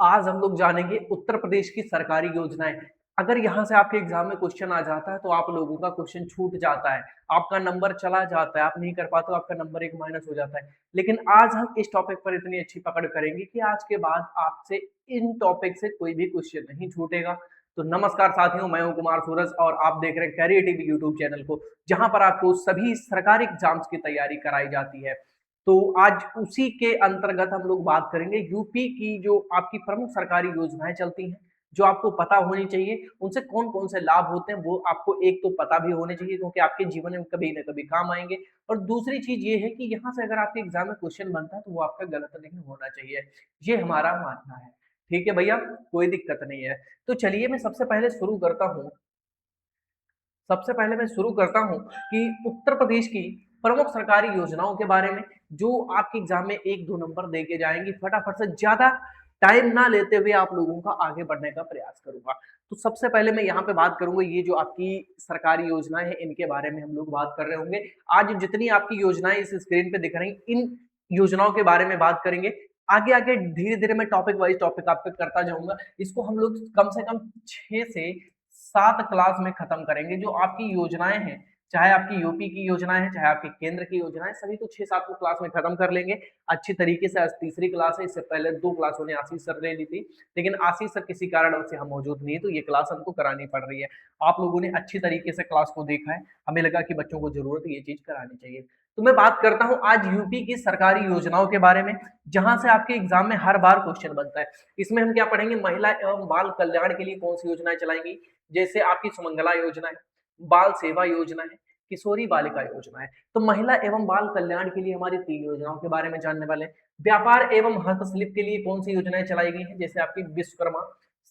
आज हम लोग जानेंगे उत्तर प्रदेश की सरकारी योजनाएं। अगर यहाँ से आपके एग्जाम में क्वेश्चन आ जाता है तो आप लोगों का क्वेश्चन छूट जाता है, आपका नंबर चला जाता है, आप नहीं कर पाते हो, आपका नंबर एक माइनस हो जाता है। लेकिन आज हम इस टॉपिक पर इतनी अच्छी पकड़ करेंगे कि आज के बाद आपसे इन टॉपिक से कोई भी क्वेश्चन नहीं छूटेगा। तो नमस्कार साथियों, मैं हूं कुमार सूरज और आप देख रहे हैं कैरियर टीवी यूट्यूब चैनल को, जहां पर आपको सभी सरकारी एग्जाम्स की तैयारी कराई जाती है। तो आज उसी के अंतर्गत हम लोग बात करेंगे यूपी की जो आपकी प्रमुख सरकारी योजनाएं चलती हैं, जो आपको पता होनी चाहिए, उनसे कौन-कौन से लाभ होते हैं वो आपको एक तो पता भी होने चाहिए क्योंकि आपके जीवन में कभी न कभी काम आएँगे। और दूसरी चीज़ ये है कि यहाँ से अगर आपके एग्ज़ाम में क्वेश्चन बनता है तो वो आपका गलत नहीं होना चाहिए। ये हमारा मानना है। ठीक है भैया, कोई दिक्कत नहीं है। तो चलिए मैं सबसे पहले मैं शुरू करता हूँ कि उत्तर प्रदेश की प्रमुख सरकारी योजनाओं के बारे में, जो आपके एग्जाम में 1-2 नंबर दे के जाएँगी। फटाफट से ज़्यादा टाइम ना लेते हुए आप लोगों का आगे बढ़ने का प्रयास करूँगा। तो सबसे पहले मैं यहाँ पे बात करूँगा, ये जो आपकी सरकारी योजनाएँ हैं, इनके बारे में हम लोग बात कर रहे होंगे। आज जितनी आपकी योजनाएँ इस स्क्रीन पे दिख रही, इन योजनाओं के बारे में बात करेंगे। आगे-आगे धीरे-धीरे मैं टॉपिक वाइज़ टॉपिक आपको करता जाऊँगा। इसको हम लोग कम से कम 6 से 7 क्लास में खत्म करेंगे। जो आपकी योजनाएँ हैं, चाहे आपकी यूपी की योजनाएँ हैं, चाहे आपके केंद्र की योजनाएँ, सभी को 6-7 को क्लास में खत्म कर लेंगे अच्छी तरीके से। आज तीसरी क्लास है, इससे पहले 2 क्लासों ने आशीष सर ले ली थी, लेकिन आशीष सर किसी कारणवश यहाँ मौजूद नहीं है, तो ये क्लास हमको करानी पड़ रही है। आप लोगों ने अच्छी तरीके से क्लास को देखा है, हमें लगा कि बच्चों को ज़रूरत है ये चीज़ करानी चाहिए। तो मैं बात करता हूँ आज यूपी की सरकारी योजनाओं के बारे में, जहाँ से आपके एग्ज़ाम में हर बार क्वेश्चन बनता है। इसमें हम क्या पढ़ेंगे, महिला एवं बाल कल्याण के लिए कौन-सी योजनाएँ चलाएँगी, जैसे आपकी सुमंगला योजना है, बाल सेवा योजना है, किशोरी बालिका योजना है। तो महिला एवं बाल कल्याण के लिए हमारी 3 योजनाओं के बारे में जानने वाले हैं। व्यापार एवं हस्तशिल्प के लिए कौन सी योजनाएं चलाई गई हैं, जैसे आपकी विश्वकर्मा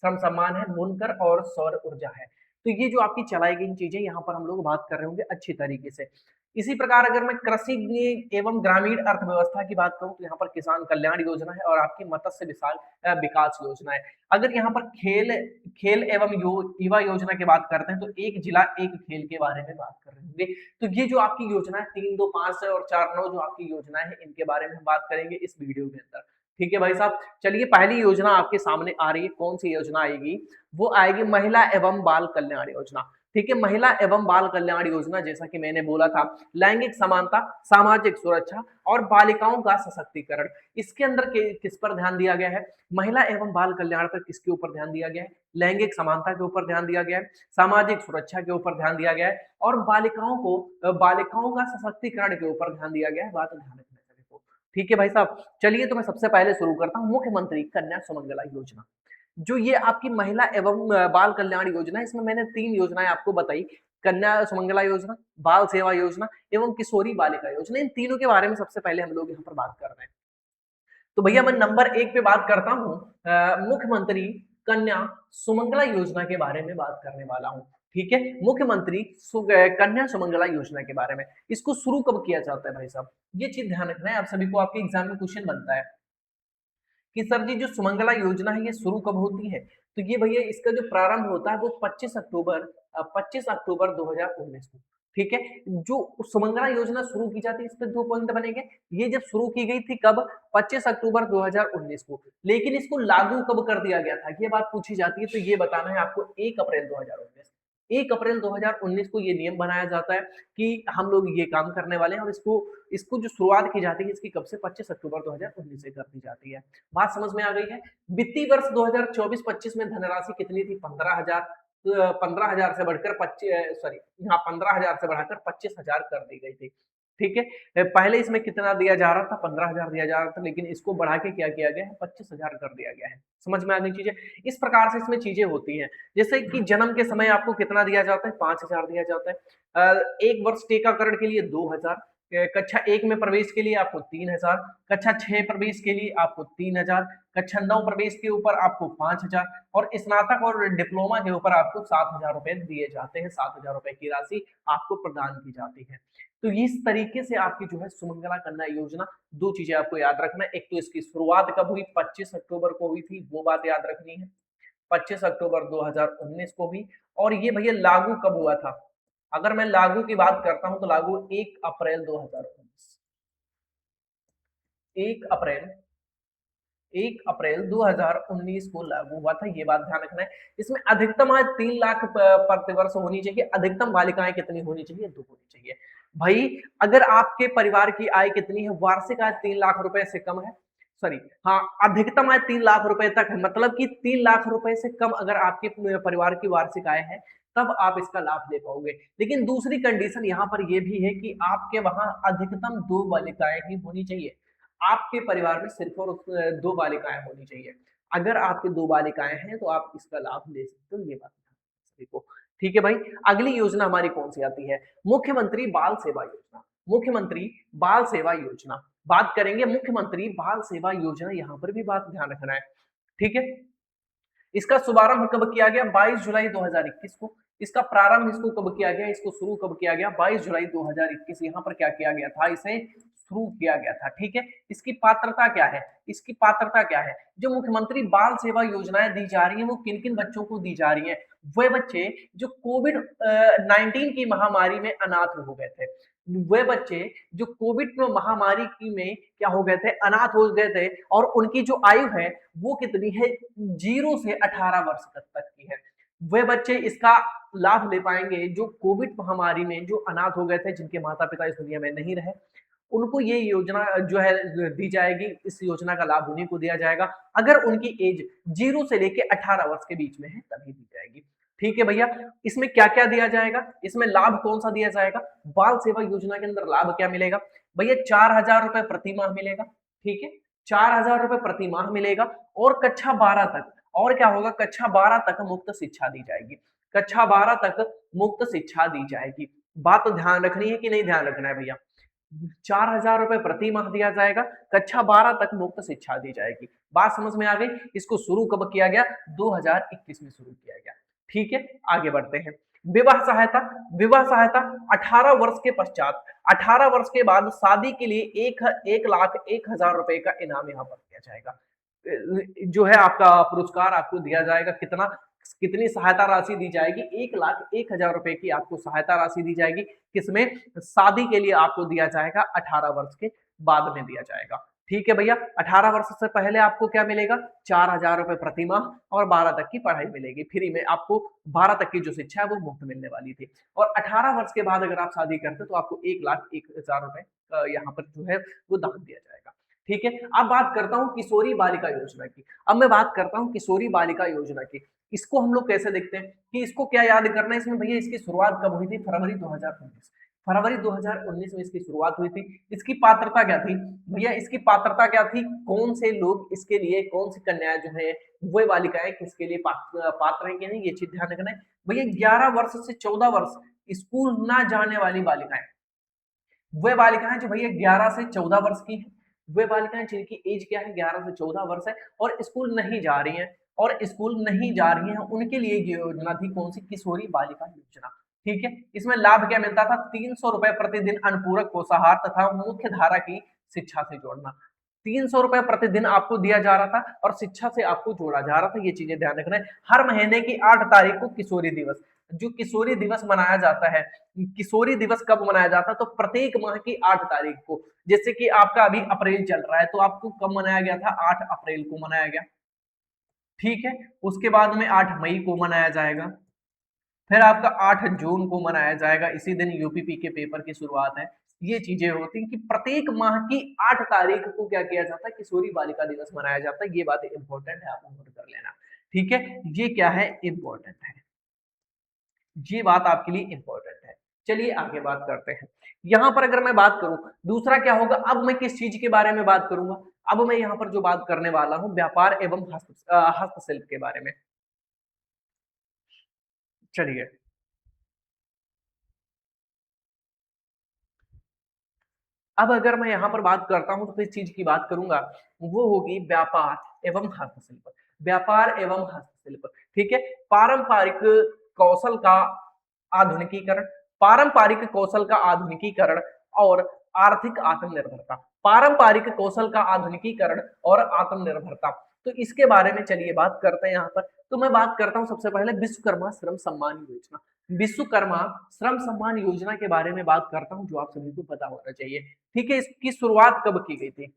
श्रम सम्मान है, बुनकर और सौर ऊर्जा है। तो ये जो आपकी चलाई गई चीजें, यहाँ पर हम लोग बात कर रहे होंगे अच्छी तरीके से। इसी प्रकार अगर मैं कृषि एवं ग्रामीण अर्थव्यवस्था की बात करूं, तो यहाँ पर किसान कल्याण योजना है और आपकी मत्स्य विकास योजना है। अगर यहाँ पर खेल खेल एवं युवा योजना की बात करते हैं, तो एक जिला एक खेल के बारे में बात कर रहे होंगे। तो ये जो आपकी योजना है 3, 2, 5 और 4, 9 जो आपकी योजनाएं हैं, इनके बारे में हम बात करेंगे इस वीडियो के अंदर। ठीक है भाई साहब, चलिए पहली योजना आपके सामने आ रही है। कौन सी योजना आएगी? वो आएगी महिला एवं बाल कल्याण योजना। ठीक है, महिला एवं बाल कल्याण योजना, जैसा कि मैंने बोला था, लैंगिक समानता, सामाजिक सुरक्षा और बालिकाओं का सशक्तिकरण। इसके अंदर किस पर ध्यान दिया गया है? महिला एवं बाल कल्याण पर किसके ऊपर ध्यान दिया गया है? लैंगिक समानता के ऊपर ध्यान दिया गया है, सामाजिक सुरक्षा के ऊपर ध्यान दिया गया है और बालिकाओं का सशक्तिकरण के ऊपर ध्यान दिया गया है। बात ध्यान रखना सभी को। ठीक है भाई साहब, चलिए तो मैं सबसे पहले शुरू करता हूँ मुख्यमंत्री कन्या सुमंगला योजना। जो ये आपकी महिला एवं बाल कल्याण योजना है, इसमें मैंने 3 योजनाएं आपको बताई। कन्या सुमंगला योजना, बाल सेवा योजना एवं किशोरी बालिका योजना। इन तीनों के बारे में सबसे पहले हम लोग यहाँ पर बात कर रहे हैं। तो भैया मैं नंबर 1 पे बात करता हूँ, मुख्यमंत्री कन्या सुमंगला योजना के बारे में बात करने वाला हूँ। ठीक है, मुख्यमंत्री कन्या सुमंगला योजना के बारे में। इसको शुरू कब किया जाता है भाई साहब? ये चीज ध्यान रखना है, आप सभी को आपके एग्जाम में क्वेश्चन बनता है कि सर जी जो सुमंगला योजना है ये शुरू कब होती है? तो ये भैया इसका जो प्रारंभ होता है वो 25 अक्टूबर 2019 को। ठीक है, जो सुमंगला योजना शुरू की जाती है, इस पे 2 पॉइंट बनेंगे। ये जब शुरू की गई थी कब? 25 अक्टूबर 2019 को। लेकिन इसको लागू कब कर दिया गया था, ये बात पूछी जाती है, तो ये बताना है आपको 1 अप्रैल 2019। 1 अप्रैल 2019 को ये नियम बनाया जाता है कि हम लोग ये काम करने वाले हैं और इसको इसको जो शुरुआत की जाती है इसकी कब से? 25 अक्टूबर 2019 से कर दी जाती है। बात समझ में आ गई है? वित्तीय वर्ष 2024-25 में धनराशि कितनी थी? 15,000 से बढ़कर 15,000 से बढ़ाकर 25,000 कर दी गई थी। ठीक है, पहले इसमें कितना दिया जा रहा था? 15,000 दिया जा रहा था, लेकिन इसको बढ़ा के क्या किया गया है? 25,000 कर दिया गया है। समझ में आ गई चीजें? इस प्रकार से इसमें चीजें होती हैं। जैसे कि जन्म के समय आपको कितना दिया जाता है? 5,000 दिया जाता है। 1 वर्ष टीकाकरण के लिए 2,000, कक्षा 1 में प्रवेश के लिए आपको 3,000, कक्षा 6 प्रवेश के लिए आपको 3,000, कक्षा 9 प्रवेश के ऊपर आपको 5,000 और स्नातक और डिप्लोमा के ऊपर आपको 7,000 रुपए दिए जाते हैं। 7,000 रुपए की राशि आपको प्रदान की जाती है। तो इस तरीके से आपकी जो है सुमंगला कन्या योजना, 2 चीजें आपको याद रखना है। एक तो इसकी शुरुआत कब हुई? 25 अक्टूबर को हुई थी, वो बात याद रखनी है। 25 अक्टूबर 2019 को भी। और ये भैया लागू कब हुआ था? अगर मैं लागू की बात करता हूं तो लागू 1 अप्रैल 2019। 1 अप्रैल 1 अप्रैल 2019 को लागू हुआ था, ये बात ध्यान रखना है। इसमें अधिकतम आय 3 लाख प्रतिवर्ष होनी चाहिए। अधिकतम बालिकाएं कितनी होनी चाहिए? 2 होनी चाहिए। भाई अगर आपके परिवार की आय कितनी है? वार्षिक आय 3 लाख रुपए से कम है, सॉरी, हाँ, अधिकतम आय 3 लाख रुपए तक है, मतलब कि 3 लाख रुपए से कम अगर आपके परिवार की वार्षिक आय है, तब आप इसका लाभ ले पाओगे। लेकिन दूसरी कंडीशन यहाँ पर यह भी है कि आपके वहां अधिकतम 2 बालिकाएं ही होनी चाहिए। आपके परिवार में सिर्फ और 2 बालिकाएं होनी चाहिए। अगर आपके 2 बालिकाएं हैं तो आप इसका लाभ ले सकते हो, ये बात सभी को। ठीक है भाई। अगली योजना हमारी कौन सी आती है? मुख्यमंत्री बाल सेवा योजना। मुख्यमंत्री बाल सेवा योजना बात करेंगे। मुख्यमंत्री बाल सेवा योजना, यहां पर भी बात ध्यान रखना है। ठीक है। इसका शुभारंभ कब किया गया? 22 जुलाई 2021 को। इसका प्रारंभ इसको कब किया गया? इसको शुरू कब किया गया? 22 जुलाई 2021। यहाँ पर क्या किया गया था? इसे शुरू किया गया था। ठीक है। इसकी पात्रता क्या है? इसकी पात्रता क्या है? जो मुख्यमंत्री बाल सेवा योजनाएं दी जा रही है, वो किन किन बच्चों को दी जा रही है? वे बच्चे जो कोविड 19 की महामारी में अनाथ हो गए थे, वे बच्चे जो कोविड महामारी की में क्या हो गए थे? अनाथ हो गए थे, और उनकी जो आयु है वो कितनी है? 0 से 18 वर्ष तक की है। वे बच्चे इसका लाभ ले पाएंगे जो कोविड महामारी में जो अनाथ हो गए थे, जिनके माता पिता इस दुनिया में नहीं रहे, उनको ये योजना जो है दी जाएगी। इस योजना का लाभ उन्हीं को दिया जाएगा अगर उनकी एज 0 से लेके 18 वर्ष के बीच में है, तभी दी जाएगी। ठीक है भैया। इसमें क्या क्या दिया जाएगा? इसमें लाभ कौन सा दिया जाएगा? बाल सेवा योजना के अंदर लाभ क्या मिलेगा भैया? 4,000 रुपए प्रति माह मिलेगा। ठीक है। 4,000 रुपए प्रति माह मिलेगा। और कक्षा 12 तक, और क्या होगा? कक्षा 12 तक मुफ्त शिक्षा दी जाएगी। कक्षा 12 तक मुफ्त शिक्षा दी जाएगी। बात तो ध्यान रखनी है कि नहीं ध्यान रखना है भैया? 4,000 रुपए प्रति माह दिया जाएगा। कक्षा 12 तक मुफ्त शिक्षा दी जाएगी। बात समझ में आ गई? इसको शुरू कब किया गया? 2021 में शुरू किया गया। ठीक है। आगे बढ़ते हैं। विवाह सहायता। विवाह सहायता 18 वर्ष के पश्चात, 18 वर्ष के बाद शादी के लिए 1,01,000 रुपए का इनाम यहाँ पर दिया जाएगा। जो है आपका पुरस्कार आपको दिया जाएगा। कितना, कितनी सहायता राशि दी जाएगी? 1,01,000 रुपए की आपको सहायता राशि दी जाएगी। किसमें? शादी के लिए आपको दिया जाएगा 18 वर्ष के बाद में दिया जाएगा। ठीक है भैया। 18 वर्ष से पहले आपको क्या मिलेगा? 4,000 रुपए प्रति माह और 12 तक की पढ़ाई मिलेगी फ्री में। आपको 12 तक की जो शिक्षा है वो मुफ्त मिलने वाली थी। और 18 वर्ष के बाद अगर आप शादी करते तो आपको 1,01,000 रुपए यहाँ पर जो है वो दान दिया जाएगा। ठीक है। अब बात करता हूँ किशोरी बालिका योजना की। अब मैं बात करता हूँ किशोरी बालिका योजना की। इसको हम लोग कैसे देखते हैं कि इसको क्या याद करना है इसमें भैया? इसकी शुरुआत कब हुई थी? फरवरी 2019। फरवरी 2019 में इसकी शुरुआत हुई थी। इसकी पात्रता क्या थी भैया? इसकी पात्रता क्या थी? कौन से लोग इसके लिए, कौन सी कन्याएं जो है, वो बालिकाएं किसके लिए पात्र है कि नहीं, ये चीज ध्यान रखना है भैया। 11 वर्ष से 14 वर्ष स्कूल ना जाने वाली बालिकाएं, वे बालिकाएं जो भैया 11 से 14 वर्ष की हैं, वे बालिकाएं जिनकी एज क्या है? 11 से 14 वर्ष है, और स्कूल नहीं जा रही हैं, और स्कूल नहीं जा रही हैं, उनके लिए ये योजना थी। कौन सी? किशोरी बालिका योजना। ठीक है। इसमें लाभ क्या मिलता था? 300 रुपए प्रतिदिन अनुपूरक पोषाहार तथा मुख्य धारा की शिक्षा से जोड़ना। 300 रुपए प्रतिदिन आपको दिया जा रहा था और शिक्षा से आपको जोड़ा जा रहा था। ये चीजें ध्यान रखना है। हर महीने की 8 तारीख को किशोरी दिवस, जो किशोरी दिवस मनाया जाता है, किशोरी दिवस कब मनाया जाता है? तो प्रत्येक माह की 8 तारीख को। जैसे कि आपका अभी अप्रैल चल रहा है, तो आपको कब मनाया गया था? 8 अप्रैल को मनाया गया। ठीक है। उसके बाद में 8 मई को मनाया जाएगा। फिर आपका 8 जून को मनाया जाएगा। इसी दिन यूपीपी के पेपर की शुरुआत है। ये चीजें होती हैं कि प्रत्येक माह की 8 तारीख को क्या किया जाता है? किशोरी बालिका दिवस मनाया जाता है। ये बात इंपॉर्टेंट है, आप नोट कर लेना। ठीक है। ये क्या है? इंपॉर्टेंट है। ये बात आपके लिए इंपॉर्टेंट है। चलिए आगे बात करते हैं। यहां पर अगर मैं बात करूं, दूसरा क्या होगा? अब मैं किस चीज के बारे में बात करूंगा? अब मैं यहां पर जो बात करने वाला हूं, व्यापार एवं हस्तशिल्प के बारे में। चलिए, अब अगर मैं यहाँ पर बात करता हूं तो किस चीज की बात करूंगा? वो होगी व्यापार एवं हस्तशिल्प। व्यापार एवं हस्तशिल्प। ठीक है। पारंपरिक कौशल का आधुनिकीकरण, पारंपरिक कौशल का आधुनिकीकरण और आर्थिक आत्मनिर्भरता। पारंपरिक कौशल का आधुनिकीकरण और आत्मनिर्भरता, तो इसके बारे में चलिए बात करते हैं। यहाँ पर तो मैं बात करता हूँ सबसे पहले विश्वकर्मा श्रम सम्मान योजना। विश्वकर्मा श्रम सम्मान योजना के बारे में बात करता हूं, जो आप सभी को पता होना चाहिए। ठीक है। इसकी शुरुआत कब की गई थी?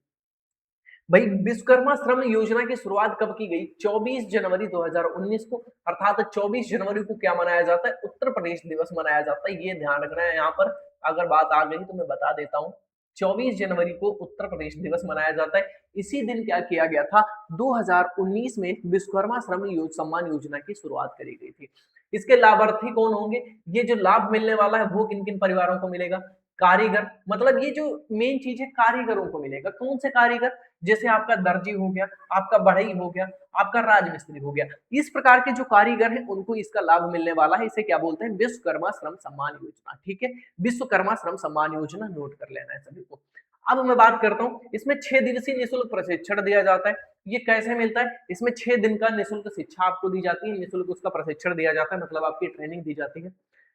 भाई विश्वकर्मा श्रम योजना की शुरुआत कब की गई? 24 जनवरी 2019 को, अर्थात 24 जनवरी को क्या मनाया जाता है? उत्तर प्रदेश दिवस मनाया जाता है। ये ध्यान रखना है यहाँ पर, अगर बात आ गई तो मैं बता देता हूँ। 24 जनवरी को उत्तर प्रदेश दिवस मनाया जाता है। इसी दिन क्या किया गया था? 2019 में विश्वकर्मा श्रम सम्मान योजना की शुरुआत करी गई थी। इसके लाभार्थी कौन होंगे? ये जो लाभ मिलने वाला है वो किन किन परिवारों को मिलेगा? कारीगर, मतलब ये जो मेन चीज है कारीगरों को मिलेगा। कौन से कारीगर? जैसे आपका दर्जी हो गया, आपका बढ़ई हो गया, आपका राजमिस्त्री हो गया। इस प्रकार के जो कारीगर हैं उनको इसका लाभ मिलने वाला है। इसे क्या बोलते हैं? विश्वकर्मा श्रम सम्मान योजना। ठीक है, विश्वकर्मा श्रम सम्मान योजना नोट कर लेना है सभी को। अब मैं बात करता हूँ, इसमें 6 दिवसीय निःशुल्क प्रशिक्षण दिया जाता है। ये कैसे मिलता है? इसमें 6 दिन का निःशुल्क शिक्षा आपको दी जाती है, निःशुल्क उसका प्रशिक्षण दिया जाता है, मतलब आपकी ट्रेनिंग दी जाती है।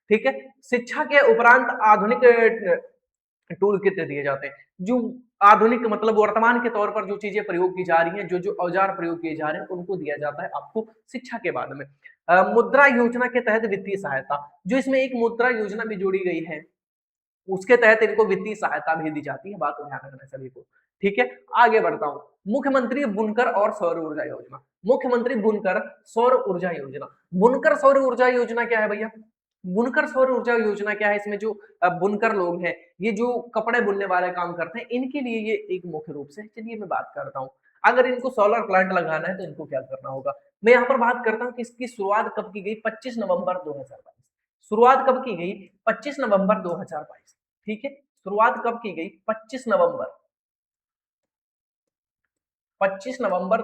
ठीक है, शिक्षा के उपरांत आधुनिक टूल किट दिए जाते हैं। जो आधुनिक मतलब वर्तमान के तौर पर जो चीजें प्रयोग की जा रही हैं, जो जो औजार प्रयोग किए जा रहे हैं, उनको दिया जाता है आपको शिक्षा के बाद में। मुद्रा योजना के तहत वित्तीय सहायता, जो इसमें एक मुद्रा योजना भी जोड़ी गई है, उसके तहत इनको वित्तीय सहायता भी दी जाती है। बात को ध्यान रखना सभी को। ठीक है, आगे बढ़ता हूं। मुख्यमंत्री बुनकर और सौर ऊर्जा योजना। मुख्यमंत्री बुनकर सौर ऊर्जा योजना। बुनकर सौर ऊर्जा योजना क्या है भैया? बुनकर सौर ऊर्जा योजना क्या है? इसमें जो बुनकर लोग हैं, ये जो कपड़े बुनने वाले काम करते हैं, इनके लिए ये एक मुख्य रूप से। चलिए मैं बात करता हूँ, अगर इनको सोलर प्लांट लगाना है तो इनको क्या करना होगा। मैं यहाँ पर बात करता हूँ कि इसकी शुरुआत कब की गई? 25 नवंबर 2022। शुरुआत कब की गई? 25 नवंबर 2022। ठीक है, शुरुआत कब की गई? 25 नवंबर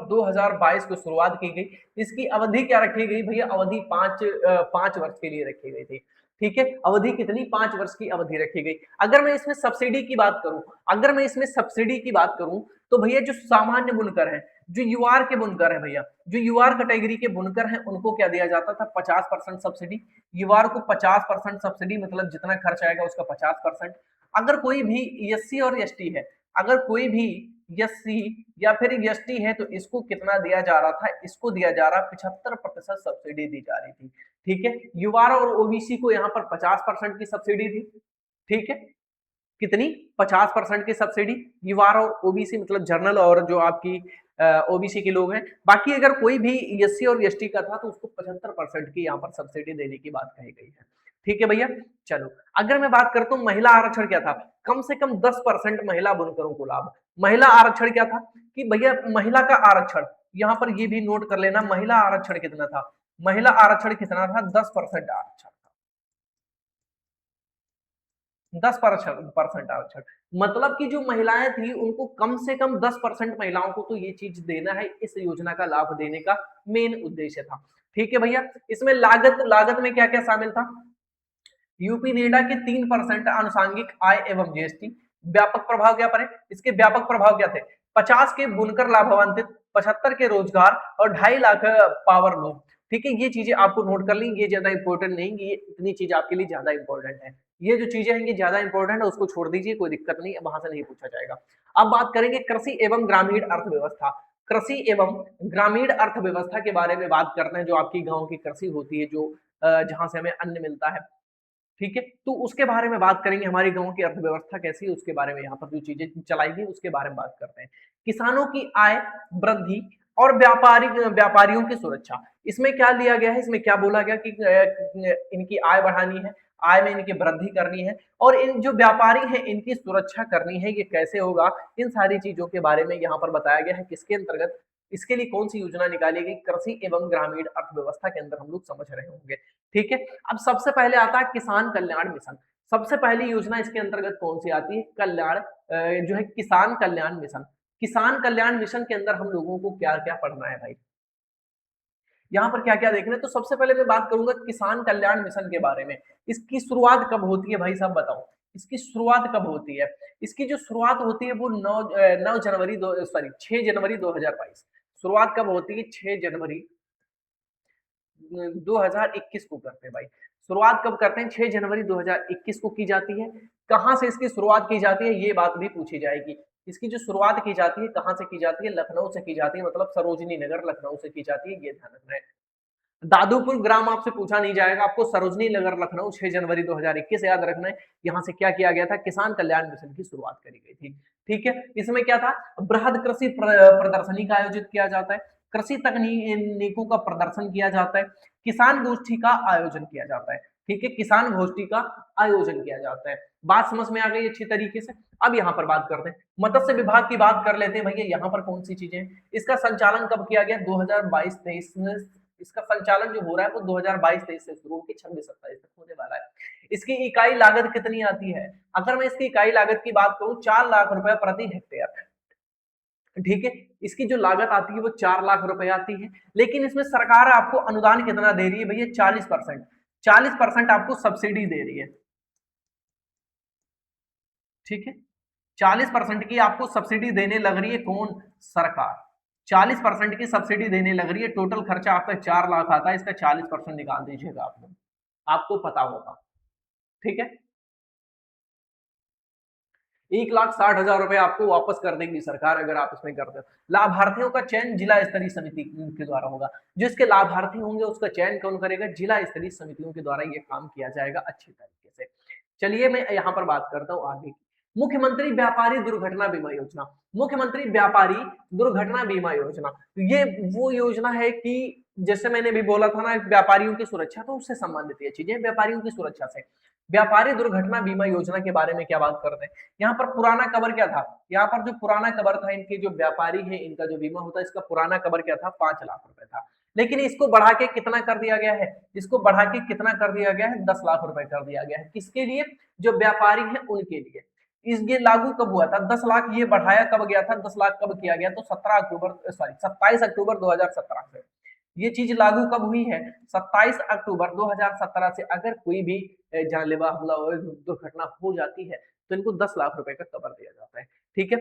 2022 को शुरुआत की गई। इसकी अवधि क्या रखी गई भैया? अवधि 5 वर्ष के लिए रखी गई थी। ठीक है, अवधि कितनी? 5 वर्ष की अवधि रखी गई। अगर मैं इसमें सब्सिडी की बात करूं, अगर मैं इसमें सब्सिडी की बात करूं, तो भैया जो सामान्य बुनकर है, जो यूआर के बुनकर है भैया, जो यूआर कैटेगरी के बुनकर हैं, उनको क्या दिया जाता था? 50% सब्सिडी। यूआर को 50% सब्सिडी, मतलब जितना खर्च आएगा उसका 50%। अगर कोई भी एससी और एसटी है, अगर कोई भी एससी या फिर एसटी है, तो इसको कितना दिया जा रहा था? इसको दिया जा रहा 75% सब्सिडी दी जा रही थी। ठीक है, युवा और ओबीसी को यहाँ पर 50% की सब्सिडी थी। ठीक है, कितनी? 50% की सब्सिडी। युवा और ओबीसी मतलब जनरल और जो आपकी ओबीसी के लोग हैं। बाकी अगर कोई भी एससी और एसटी का था तो उसको 75% की यहाँ पर सब्सिडी देने की बात कही गई है। ठीक है भैया, चलो अगर मैं बात करता हूँ महिला आरक्षण क्या था? कम से कम 10% महिला बुनकरों को लाभ। महिला आरक्षण क्या था? कि भैया महिला का आरक्षण, यहाँ पर ये भी नोट कर लेना, महिला आरक्षण कितना था? महिला आरक्षण कितना था? 10% आरक्षण। 10% आरक्षण, मतलब कि जो महिलाएं थी उनको कम से कम 10% महिलाओं को तो ये चीज देना है। इस योजना का लाभ देने का मेन उद्देश्य था। ठीक है भैया, इसमें लागत लागत में क्या क्या शामिल था? यूपी नेडा के 3% आनुषांगिक आय एवं जीएसटी। व्यापक प्रभाव क्या पड़े? इसके व्यापक प्रभाव क्या थे? 50 के बुनकर लाभान्वित, 75 के रोजगार और 2.5 लाख पावर लूम। ठीक है, ये चीजें आपको नोट कर ली, ये ज्यादा इंपॉर्टेंट नहीं, ये इतनी चीज आपके लिए ज्यादा इंपॉर्टेंट है। ये जो चीजें हैं ये ज्यादा इंपॉर्टेंट है, उसको छोड़ दीजिए, कोई दिक्कत नहीं है, वहां से नहीं पूछा जाएगा। अब बात करेंगे कृषि एवं ग्रामीण अर्थव्यवस्था। कृषि एवं ग्रामीण अर्थव्यवस्था के बारे में बात करते हैं। जो आपकी गांव की कृषि होती है, जो जहां से हमें अन्न मिलता है, ठीक है, तो उसके बारे में बात करेंगे। हमारे गांव की अर्थव्यवस्था कैसी है उसके बारे में, यहाँ पर जो चीजें चलाई गई उसके बारे में बात करते हैं। किसानों की आय वृद्धि और व्यापारियों की सुरक्षा। इसमें क्या लिया गया है? इसमें क्या बोला गया कि इनकी आय बढ़ानी है, आय में इनकी वृद्धि करनी है, और इन जो व्यापारी हैं इनकी सुरक्षा करनी है। ये कैसे होगा? इन सारी चीजों के बारे में यहाँ पर बताया गया है। किसके अंतर्गत? इसके लिए कौन सी योजना निकाली गई? कृषि एवं ग्रामीण अर्थव्यवस्था के अंदर हम लोग समझ रहे होंगे। ठीक है, अब सबसे पहले आता है किसान कल्याण मिशन। सबसे पहली योजना इसके अंतर्गत कौन सी आती है? कल्याण जो है किसान कल्याण मिशन। किसान कल्याण मिशन के अंदर हम लोगों को क्या क्या पढ़ना है भाई? यहाँ पर क्या क्या देखना है? तो सबसे पहले मैं बात करूंगा किसान कल्याण मिशन के बारे में। इसकी शुरुआत कब होती है भाई साहब, बताओ? इसकी शुरुआत कब होती है? इसकी जो शुरुआत होती है वो 6 जनवरी 2022। शुरुआत कब होती है? 6 जनवरी 2021 को करते हैं भाई। शुरुआत कब करते हैं? 6 जनवरी 2021 को की जाती है। कहां से इसकी शुरुआत की जाती है ये बात भी पूछी जाएगी। इसकी जो शुरुआत की जाती है कहां से की जाती है? लखनऊ से की जाती है, मतलब सरोजनी नगर लखनऊ से की जाती है, ये ध्यान रखना है। दादूपुर ग्राम आपसे पूछा नहीं जाएगा, आपको सरोजनी नगर लखनऊ 6 जनवरी 2021 याद रखना है। यहाँ से क्या किया गया था, किसान कल्याण मिशन की शुरुआत करी गई थी। ठीक है, इसमें क्या था, बृहद कृषि प्रदर्शनी का आयोजित किया जाता है, कृषि तकनीकों का प्रदर्शन किया जाता है, किसान गोष्ठी का आयोजन किया जाता है। ठीक है, किसान गोष्ठी का आयोजन किया जाता है। बात समझ में आ गई अच्छी तरीके से। अब यहाँ पर बात करते हैं मत्स्य विभाग की, बात कर लेते हैं भैया। यहाँ पर कौन सी चीजें हैं, इसका संचालन कब किया गया, 2022-23 में। इसका संचालन जो हो रहा है वो 2022-23 से शुरू होकर 26-27 तक होने वाला है। इसकी इकाई लागत कितनी आती है, अगर मैं इसकी इकाई लागत की बात करूं, 4 लाख रुपए प्रति हेक्टेयर। ठीक है, इसकी जो लागत आती है वो 4 लाख रुपए आती है। लेकिन इसमें सरकार आपको अनुदान कितना दे रही है भैया, 40%। 40% आपको सब्सिडी दे रही है। ठीक है, 40% की आपको सब्सिडी देने लग रही है, कौन, सरकार। 40% की सब्सिडी देने लग रही है। टोटल खर्चा आपका 4 लाख आता है, इसका 40% निकाल दीजिएगा आप लोग, आपको पता होगा। ठीक है, 1,60,000 रुपए आपको वापस कर देगी सरकार अगर आप इसमें करते हो। लाभार्थियों का चयन जिला स्तरीय समिति के द्वारा होगा। जो इसके लाभार्थी होंगे उसका चयन कौन करेगा, जिला स्तरीय समितियों के द्वारा ये काम किया जाएगा अच्छे तरीके से। चलिए मैं यहाँ पर बात करता हूँ आगे की। मुख्यमंत्री व्यापारी दुर्घटना बीमा योजना। मुख्यमंत्री व्यापारी दुर्घटना बीमा योजना, ये वो योजना है कि जैसे मैंने भी बोला था ना, व्यापारियों की सुरक्षा, तो उससे संबंधित ये चीजें व्यापारियों की सुरक्षा से। व्यापारी दुर्घटना बीमा योजना के बारे में क्या बात करते हैं, यहाँ पर पुराना कवर क्या था, यहाँ पर जो पुराना कवर था, इनके जो व्यापारी है इनका जो बीमा होता है, इसका पुराना कवर क्या था, 5 लाख रुपए था। लेकिन इसको बढ़ा के कितना कर दिया गया है, इसको बढ़ा के कितना कर दिया गया है, 10 लाख रुपए कर दिया गया है। किसके लिए, जो व्यापारी है उनके लिए। इस ये लागू कब हुआ था, 10 लाख ये बढ़ाया कब गया था, 10 लाख कब किया गया, तो 27 अक्टूबर 2017 से ये चीज लागू कब हुई है, 27 अक्टूबर 2017 से। अगर कोई भी जानलेवा हमला और दुर्घटना हो जाती है तो इनको 10 लाख रुपए का कवर दिया जाता है। ठीक है,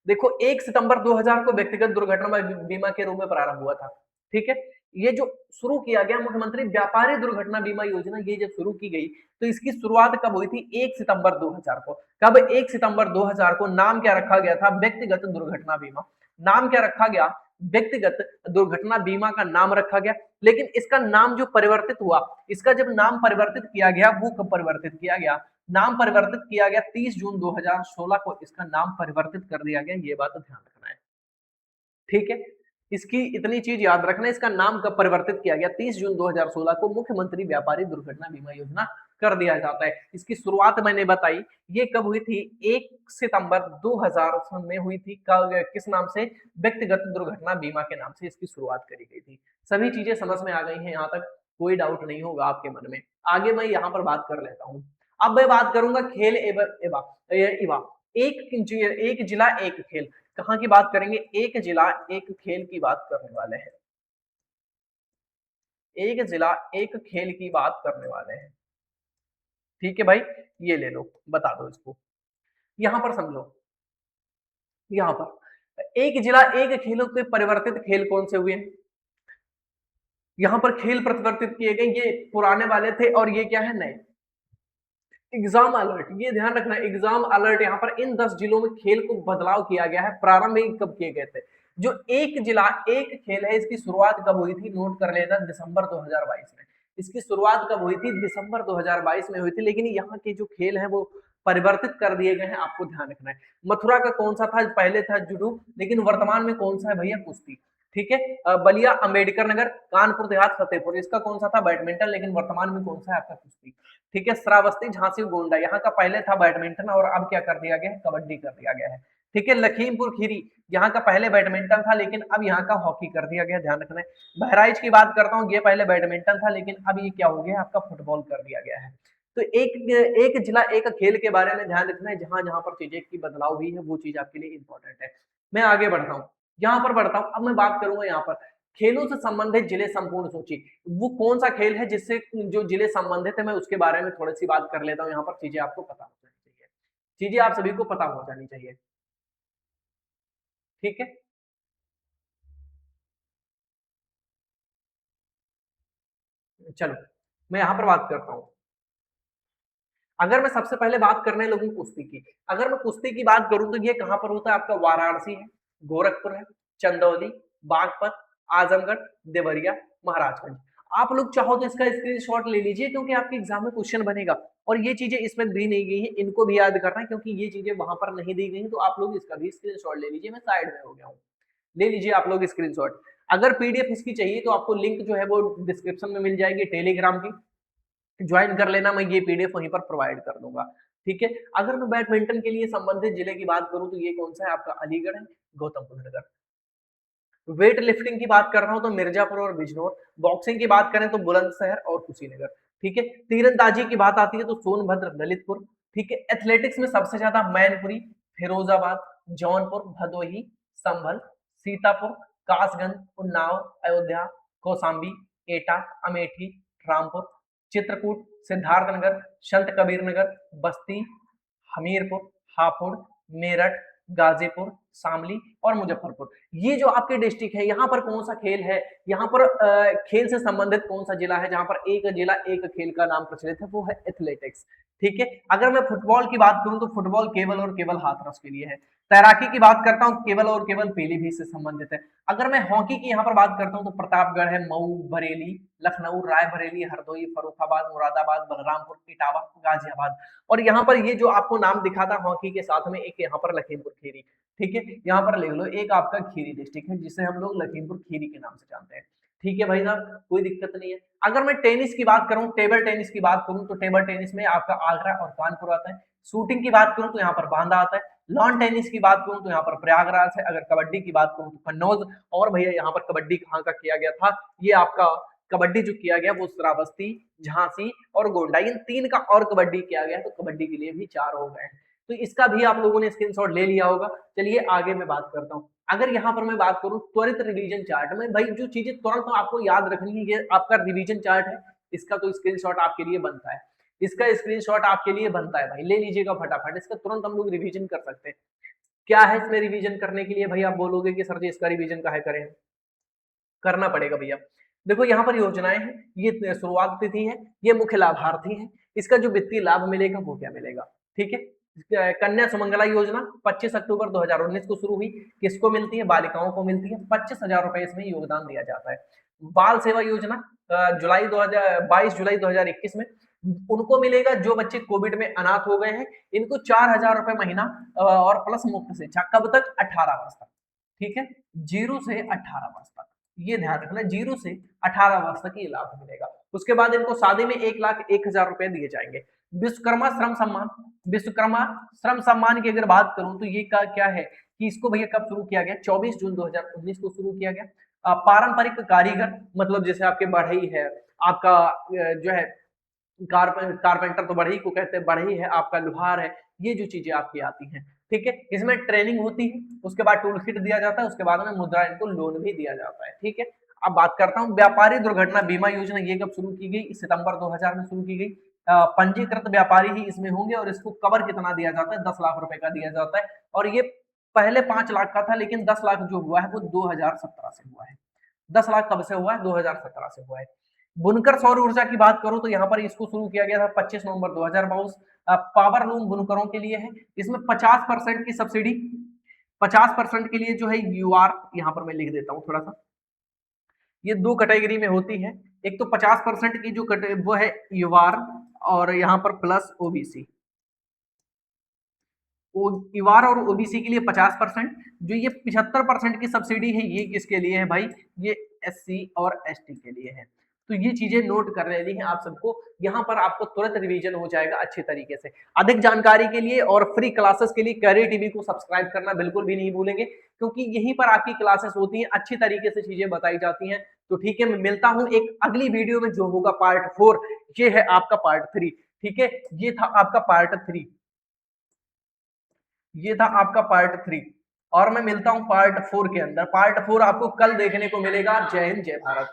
देखो 1 सितंबर 2000 को व्यक्तिगत दुर्घटना बीमा के रूप में प्रारंभ हुआ था। ठीक है, ये जो शुरू किया गया मुख्यमंत्री व्यापारी दुर्घटना बीमा योजना, ये जब शुरू की गई तो इसकी शुरुआत कब हुई थी, 1 सितंबर 2000 को। कब, 1 सितंबर 2000 को। नाम क्या रखा गया था, व्यक्तिगत दुर्घटना बीमा। नाम क्या रखा गया, व्यक्तिगत दुर्घटना बीमा का नाम रखा गया। लेकिन इसका नाम जो परिवर्तित हुआ, इसका जब नाम परिवर्तित किया गया, वो कब परिवर्तित किया गया, नाम परिवर्तित किया गया 30 जून 2016 को, इसका नाम परिवर्तित कर दिया गया, ये बात ध्यान रखना है। ठीक है, इसकी इतनी चीज याद रखना, इसका नाम कब परिवर्तित किया गया, 30 जून 2016 को मुख्यमंत्री व्यापारी दुर्घटना बीमा योजना कर दिया जाता है। इसकी शुरुआत मैंने बताई, ये कब हुई थी, 1 सितंबर 2000 में हुई थी। किस नाम से, व्यक्तिगत दुर्घटना बीमा के नाम से इसकी शुरुआत करी गई थी। सभी चीजें समझ में आ गई हैं, यहाँ तक कोई डाउट नहीं होगा आपके मन में। आगे मैं यहाँ पर बात कर लेता हूँ। अब मैं बात करूंगा खेल इवा। एक जिला एक खेल, कहाँ की बात करेंगे, एक जिला एक खेल की बात करने वाले हैं। एक जिला एक खेल की बात करने वाले हैं। ठीक है भाई, ये ले लो, बता दो इसको। यहां पर समझो, यहां पर एक जिला एक खेलों के परिवर्तित खेल कौन से हुए, यहां पर खेल परिवर्तित किए गए, ये पुराने वाले थे और ये क्या है, नए। एग्जाम अलर्ट, ये ध्यान रखना, एग्जाम अलर्ट, यहाँ पर इन 10 जिलों में खेल को बदलाव किया गया है। प्रारंभ में कब किए गए थे, जो एक जिला एक खेल है, इसकी शुरुआत कब हुई थी, नोट कर लेना, दिसंबर 2022 में। इसकी शुरुआत कब हुई थी, दिसंबर 2022 में हुई थी। लेकिन यहाँ के जो खेल हैं वो परिवर्तित कर दिए गए हैं, आपको ध्यान रखना है। मथुरा का कौन सा था, पहले था जुडू, लेकिन वर्तमान में कौन सा है भैया, कुश्ती। ठीक है, बलिया, अंबेडकर नगर, कानपुर देहात, फतेहपुर, इसका कौन सा था, बैडमिंटन, लेकिन वर्तमान में कौन सा है आपका, कुश्ती। ठीक है, श्रावस्ती, झांसी, गोंडा, यहाँ का पहले था बैडमिंटन और अब क्या कर दिया गया है, कबड्डी कर दिया गया है। ठीक है, लखीमपुर खीरी, यहाँ का पहले बैडमिंटन था लेकिन अब यहाँ का हॉकी कर दिया गया, ध्यान रखना है। बहराइच की बात करता हूँ, ये पहले बैडमिंटन था लेकिन अब ये क्या हो गया, आपका फुटबॉल कर दिया गया है। तो एक जिला एक खेल के बारे में ध्यान रखना है, जहां जहां पर चीजें की बदलाव हुई है वो चीज आपके लिए इंपॉर्टेंट है। मैं आगे बढ़ता हूँ, यहाँ पर बढ़ता हूँ। अब मैं बात करूंगा यहाँ पर खेलों से संबंधित जिले संपूर्ण सूची। वो कौन सा खेल है जिससे जो जिले संबंधित है, मैं उसके बारे में थोड़ी सी बात कर लेता हूँ। यहाँ पर चीजें आपको पता हो जानी चाहिए, चीजें आप सभी को पता हो जानी चाहिए। ठीक है, चलो मैं यहाँ पर बात करता हूँ। अगर मैं सबसे पहले बात करने लगूं कुश्ती की, अगर मैं कुश्ती की बात करूं तो ये कहां पर होता है, आपका वाराणसी है, गोरखपुर है, चंदौली, बागपत, आजमगढ़, देवरिया, महाराजगंज। आप लोग चाहो तो इसका स्क्रीनशॉट ले लीजिए क्योंकि आपके एग्जाम में क्वेश्चन बनेगा और ये चीजें इसमें दी नहीं गई हैं, इनको भी याद करना है क्योंकि ये चीजें वहां पर नहीं दी गई हैं, तो आप लोग इसका भी स्क्रीनशॉट ले लीजिए। मैं साइड में हो गया हूँ, ले लीजिए आप लोग स्क्रीनशॉट। अगर पीडीएफ इसकी चाहिए तो आपको लिंक जो है वो डिस्क्रिप्शन में मिल जाएगी टेलीग्राम की, ज्वाइन कर लेना, मैं ये पीडीएफ वहीं पर प्रोवाइड कर दूंगा। ठीक है, अगर मैं बैडमिंटन के लिए संबंधित जिले की बात करूं तो ये कौन सा है आपका, अलीगढ़ है, गौतम बुद्ध नगर। वेट लिफ्टिंग की बात कर रहा हूं तो मिर्जापुर और बिजनौर। बॉक्सिंग की बात करें तो बुलंदशहर और कुशीनगर। ठीक है, तीरंदाजी की बात आती है तो सोनभद्र, ललितपुर। ठीक है, एथलेटिक्स में सबसे ज्यादा मैनपुरी, फिरोजाबाद, जौनपुर, भदोही, संभल, सीतापुर, कासगंज, उन्नाव, अयोध्या, कौशाम्बी, एटा, अमेठी, रामपुर, चित्रकूट, सिद्धार्थनगर, संत कबीर नगर, बस्ती, हमीरपुर, हापुड़, मेरठ, गाजीपुर, शामली और मुजफ्फरपुर। ये जो आपके डिस्ट्रिक्ट है, यहाँ पर कौन सा खेल है, यहाँ पर खेल से संबंधित कौन सा जिला है जहां पर एक जिला एक खेल का नाम प्रचलित है, वो है एथलेटिक्स। ठीक है, अगर मैं फुटबॉल की बात करूं तो फुटबॉल केवल और केवल हाथरस के लिए है। तैराकी की बात करता हूं केवल और केवल पीलीभीत से संबंधित है। अगर मैं हॉकी की यहाँ पर बात करता हूं तो प्रतापगढ़ है, मऊ, बरेली, लखनऊ, रायबरेली, हरदोई, फर्रुखाबाद, मुरादाबाद, बलरामपुर, इटावा, गाजियाबाद। और यहाँ पर ये जो आपको नाम दिखा था हॉकी के साथ में एक यहाँ पर लखीमपुर खीरी। ठीक है, यहाँ पर लिख लो, एक आपका खीरी डिस्ट्रिक्ट है जिसे हम लोग लखीमपुर खीरी के नाम से जानते हैं। ठीक है भाई साहब, कोई दिक्कत नहीं है। अगर मैं टेनिस की बात करूं, टेबल टेनिस की बात करूं तो टेबल टेनिस में आपका आगरा और कानपुर आता है। शूटिंग की बात करूं तो यहाँ पर बांदा आता है। लॉन टेनिस की बात करूं तो यहाँ पर प्रयागराज है। अगर कबड्डी की बात करूं तो कन्नौज। और भैया यहाँ पर कबड्डी कहाँ का किया गया था, ये आपका कबड्डी जो किया गया वो श्रावस्ती, झांसी और गोंडा, इन तीन का और कबड्डी किया गया, तो कबड्डी के लिए भी 4 हो गए। तो इसका भी आप लोगों ने स्क्रीनशॉट ले लिया होगा। चलिए आगे मैं बात करता हूँ। अगर यहाँ पर मैं बात करूँ त्वरित रिवीजन चार्ट में, भाई जो चीजें तुरंत आपको याद रखनी है, ये आपका रिवीजन चार्ट है, इसका तो स्क्रीनशॉट आपके लिए बनता है। इसका स्क्रीनशॉट आपके लिए बनता है भाई, ले लीजिएगा फटाफट, इसका तुरंत हम लोग रिवीजन कर सकते हैं। क्या है इसमें रिवीजन करने के लिए, भाई आप बोलोगे कि सर जी इसका रिवीजन काहे करें, करना पड़ेगा भैया। देखो यहाँ पर योजनाएं हैं, ये शुरुआत तिथि है, ये मुख्य लाभार्थी है, इसका जो वित्तीय लाभ मिलेगा वो क्या मिलेगा। ठीक है, कन्या सुमंगला योजना 25 अक्टूबर 2019 को शुरू हुई। किसको मिलती है, बालिकाओं को मिलती है। 25,000 रुपए इसमें योगदान दिया जाता है। बाल सेवा योजना जुलाई 22 जुलाई 2021 में उनको मिलेगा जो बच्चे कोविड में अनाथ हो गए हैं, इनको 4,000 रुपए महीना और प्लस मुफ्त शिक्षा, कब तक, 18 वर्ष तक। ठीक है, 0 से 18 वर्ष तक, ये ध्यान रखना, 0 से 18 वर्ष तक ये लाभ मिलेगा। उसके बाद इनको शादी में 1,01,000 रुपए दिए जाएंगे। विश्वकर्मा श्रम सम्मान, विश्वकर्मा श्रम सम्मान की अगर बात करूं तो ये क्या है कि इसको भैया कब शुरू किया गया, 24 जून 2019 को शुरू किया गया। पारंपरिक कारीगर, मतलब जैसे आपके बढ़ई है, आपका जो है कारपेंटर तो बढ़ई को कहते हैं, बढ़ई है, आपका लोहार है, ये जो चीजें आपकी आती हैं। ठीक है, इसमें ट्रेनिंग होती है, उसके बाद टूल किट दिया जाता है, उसके बाद में मुद्रा इनको लोन भी दिया जाता है। ठीक है, अब बात करता हूँ व्यापारी दुर्घटना बीमा योजना, ये कब शुरू की गई, सितंबर 2000 में शुरू की गई। पंजीकृत व्यापारी ही इसमें होंगे और इसको कवर कितना दिया जाता है, 10 लाख रुपए का दिया जाता है। और ये पहले 5 लाख का था, लेकिन 10 लाख जो हुआ है वो 2017 से हुआ है। 10 लाख कब से हुआ है, 2017 से हुआ है। बुनकर सौर ऊर्जा की बात करूं तो यहाँ पर इसको शुरू किया गया था 25 नवंबर 2022। पावर लूम बुनकरों के लिए है, इसमें 50% की सब्सिडी, 50% के लिए जो है यूआर, यहाँ पर मैं लिख देता हूँ थोड़ा सा, ये 2 कैटेगरी में होती है। एक तो 50% की जो वो है यूआर, और यहाँ पर प्लस ओबीसी। यूआर और ओबीसी के लिए 50%, जो ये 75% की सब्सिडी है ये किसके लिए है भाई, ये एससी और एसटी के लिए है। तो ये चीजें नोट कर लेनी है आप सबको, यहाँ पर आपको तुरंत रिवीजन हो जाएगा अच्छे तरीके से। अधिक जानकारी के लिए और फ्री क्लासेस के लिए कैरियर टीवी को सब्सक्राइब करना बिल्कुल भी नहीं भूलेंगे, क्योंकि यहीं पर आपकी क्लासेस होती हैं, अच्छी तरीके से चीजें बताई जाती हैं। तो ठीक है, मैं मिलता हूँ एक अगली वीडियो में जो होगा पार्ट 4, ये है आपका पार्ट 3। ठीक है, ये था आपका पार्ट 3, ये था आपका पार्ट 3, और मैं मिलता हूं पार्ट 4 के अंदर। पार्ट 4 आपको कल देखने को मिलेगा। जय हिंद, जय भारत।